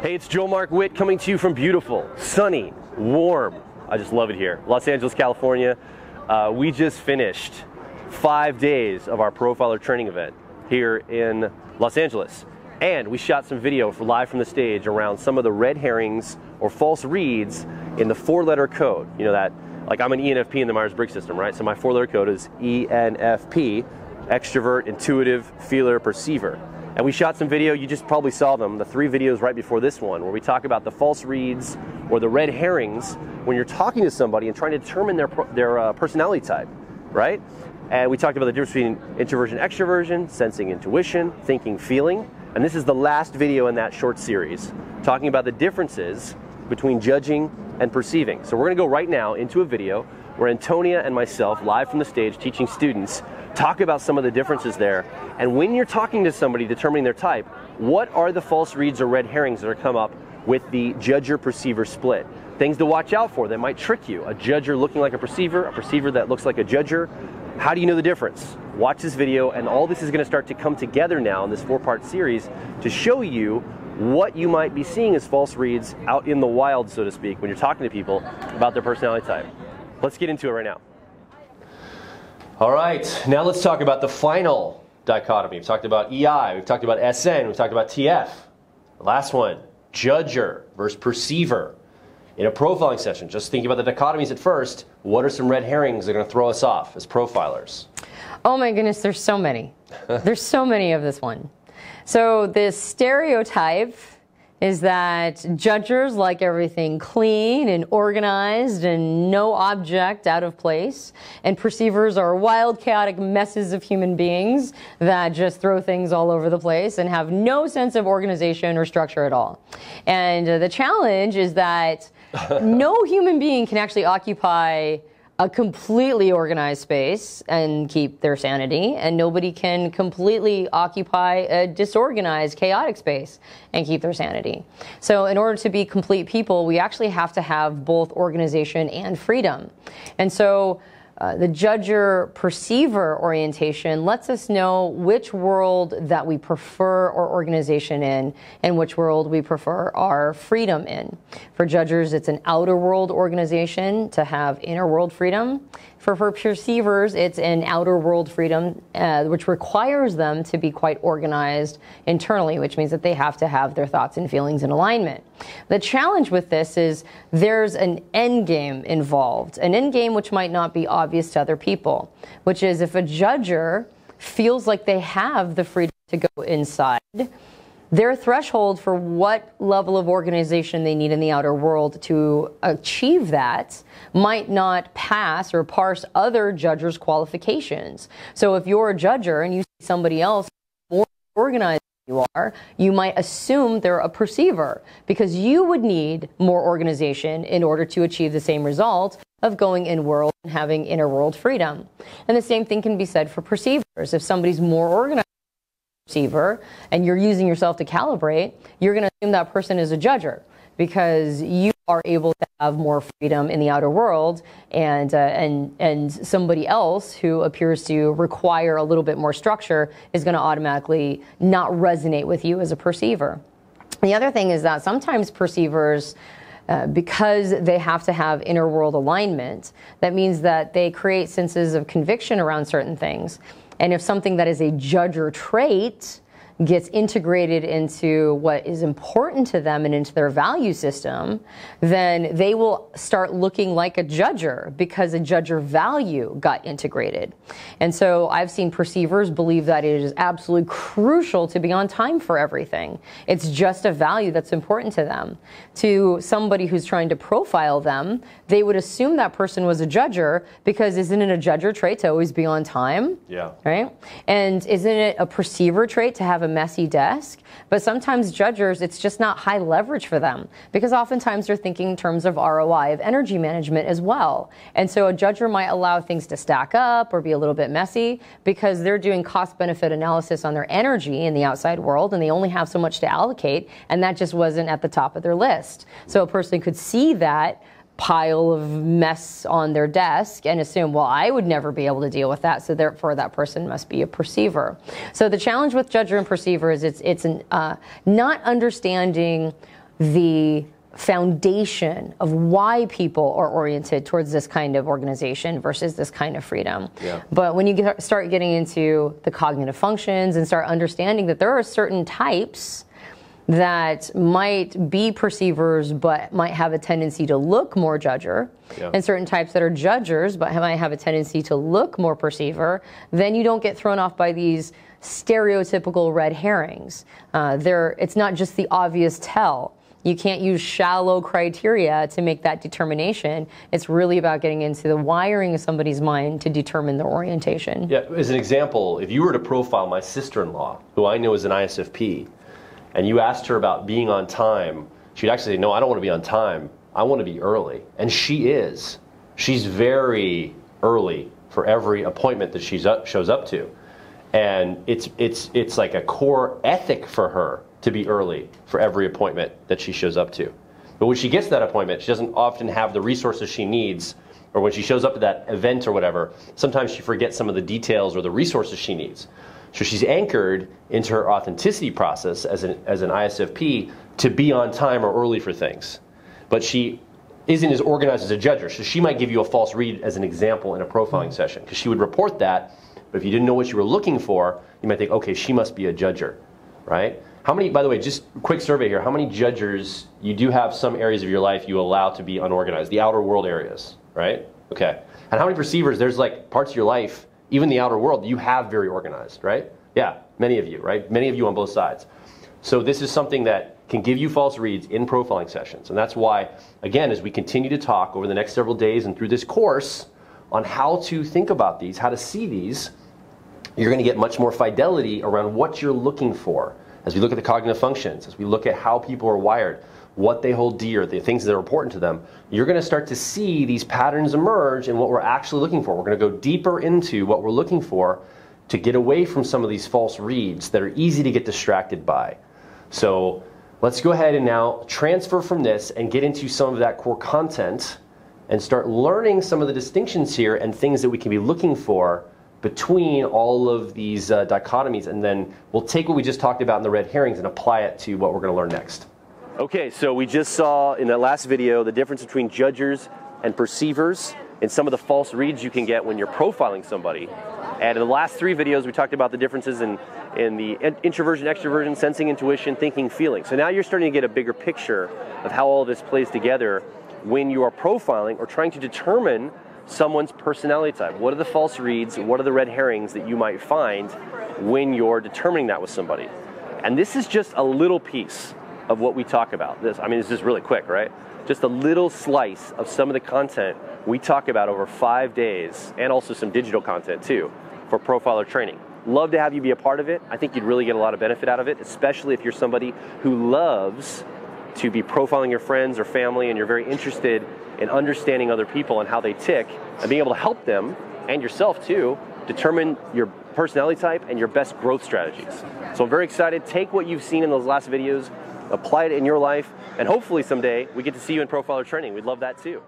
Hey, it's Joe Mark Witt coming to you from beautiful, sunny, warm, I just love it here, Los Angeles, California. We just finished 5 days of our profiler training event here in Los Angeles. And we shot some video live from the stage around some of the red herrings or false reads in the 4-letter code. You know that, like I'm an ENFP in the Myers-Briggs system, right? So my 4-letter code is ENFP, extrovert, intuitive, feeler, perceiver. And we shot some video, you just probably saw them, the 3 videos right before this one, where we talk about the false reads or the red herrings when you're talking to somebody and trying to determine their personality type, right? And we talked about the difference between introversion, extroversion, sensing, intuition, thinking, feeling. And this is the last video in that short series, talking about the differences between judging and perceiving. So we're gonna go right now into a video where Antonia and myself, live from the stage, teaching students, talk about some of the differences there. And when you're talking to somebody determining their type, what are the false reads or red herrings that are come up with the judger-perceiver split? Things to watch out for that might trick you. A judger looking like a perceiver that looks like a judger. How do you know the difference? Watch this video, and all this is going to start to come together now in this 4-part series to show you what you might be seeing as false reads out in the wild, so to speak, when you're talking to people about their personality type. Let's get into it right now. All right, now let's talk about the final dichotomy. We've talked about EI, we've talked about SN, we've talked about TF. The last one, judger versus perceiver. In a profiling session, just thinking about the dichotomies at first, what are some red herrings that are going to throw us off as profilers? Oh my goodness, there's so many. There's so many of this one. So this stereotype is that judgers like everything clean and organized and no object out of place, and perceivers are wild, chaotic messes of human beings that just throw things all over the place and have no sense of organization or structure at all. And the challenge is that no human being can actually occupy a completely organized space and keep their sanity, and nobody can completely occupy a disorganized, chaotic space and keep their sanity. So in order to be complete people, we actually have to have both organization and freedom. And so the judger-perceiver orientation lets us know which world that we prefer our organization in and which world we prefer our freedom in. For judgers, it's an outer world organization to have inner world freedom. For perceivers, it's an outer world freedom, which requires them to be quite organized internally, which means that they have to have their thoughts and feelings in alignment. The challenge with this is there's an end game involved, an end game which might not be obvious to other people, which is if a judger feels like they have the freedom to go inside, their threshold for what level of organization they need in the outer world to achieve that might not pass or parse other judgers' qualifications. So if you're a judger and you see somebody else more organized than you are, you might assume they're a perceiver because you would need more organization in order to achieve the same result of going in-world and having inner-world freedom. And the same thing can be said for perceivers. If somebody's more organized perceiver and you're using yourself to calibrate, you're going to assume that person is a judger because you are able to have more freedom in the outer world, and somebody else who appears to require a little bit more structure is going to automatically not resonate with you as a perceiver. The other thing is that sometimes perceivers, because they have to have inner world alignment, that means that they create senses of conviction around certain things. And if something that is a judger trait gets integrated into what is important to them and into their value system, then they will start looking like a judger because a judger value got integrated. And so I've seen perceivers believe that it is absolutely crucial to be on time for everything. It's just a value that's important to them. To somebody who's trying to profile them, they would assume that person was a judger because isn't it a judger trait to always be on time? Yeah. Right? And isn't it a perceiver trait to have a messy desk? But sometimes judgers, it's just not high leverage for them because oftentimes they're thinking in terms of ROI, of energy management as well. And so a judger might allow things to stack up or be a little bit messy because they're doing cost-benefit analysis on their energy in the outside world and they only have so much to allocate, and that just wasn't at the top of their list. So a person could see that pile of mess on their desk and assume, well, I would never be able to deal with that, so therefore that person must be a perceiver. So the challenge with judger and perceiver is it's not understanding the foundation of why people are oriented towards this kind of organization versus this kind of freedom. Yeah. But when you start getting into the cognitive functions and start understanding that there are certain types that might be perceivers but might have a tendency to look more judger, and certain types that are judgers but might have a tendency to look more perceiver, then you don't get thrown off by these stereotypical red herrings. It's not just the obvious tell. You can't use shallow criteria to make that determination. It's really about getting into the wiring of somebody's mind to determine their orientation. Yeah, as an example, if you were to profile my sister-in-law, who I know is an ISFP, and you asked her about being on time, she'd actually say, no, I don't want to be on time. I want to be early. And she is. She's very early for every appointment that she shows up to. And it's like a core ethic for her to be early for every appointment that she shows up to. But when she gets to that appointment, she doesn't often have the resources she needs, or when she shows up to that event or whatever, sometimes she forgets some of the details or the resources she needs. So she's anchored into her authenticity process as an ISFP to be on time or early for things. But she isn't as organized as a judger, so she might give you a false read as an example in a profiling session, because she would report that, but if you didn't know what you were looking for, you might think, okay, she must be a judger, right? How many, by the way, just a quick survey here, how many judgers, you do have some areas of your life you allow to be unorganized, the outer world areas, right? Okay. And how many perceivers, there's like parts of your life, even the outer world, you have very organized, right? Yeah, many of you, right? Many of you on both sides. So this is something that can give you false reads in profiling sessions. And that's why, again, as we continue to talk over the next several days and through this course on how to think about these, how to see these, you're going to get much more fidelity around what you're looking for. As we look at the cognitive functions, as we look at how people are wired, what they hold dear, the things that are important to them, you're going to start to see these patterns emerge in what we're actually looking for. We're going to go deeper into what we're looking for to get away from some of these false reads that are easy to get distracted by. So let's go ahead and now transfer from this and get into some of that core content and start learning some of the distinctions here and things that we can be looking for between all of these dichotomies, and then we'll take what we just talked about in the red herrings and apply it to what we're going to learn next. Okay, so we just saw in that last video the difference between judgers and perceivers and some of the false reads you can get when you're profiling somebody. And in the last 3 videos, we talked about the differences in the introversion, extroversion, sensing, intuition, thinking, feeling. So now you're starting to get a bigger picture of how all this plays together when you are profiling or trying to determine someone's personality type. What are the false reads? What are the red herrings that you might find when you're determining that with somebody? And this is just a little piece of what we talk about. This, I mean, it's just really quick, right? Just a little slice of some of the content we talk about over 5 days, and also some digital content too, for profiler training. Love to have you be a part of it. I think you'd really get a lot of benefit out of it, especially if you're somebody who loves to be profiling your friends or family and you're very interested in understanding other people and how they tick and being able to help them, and yourself too, determine your personality type and your best growth strategies. So I'm very excited. Take what you've seen in those last videos, apply it in your life, and hopefully someday we get to see you in profiler training. We'd love that too.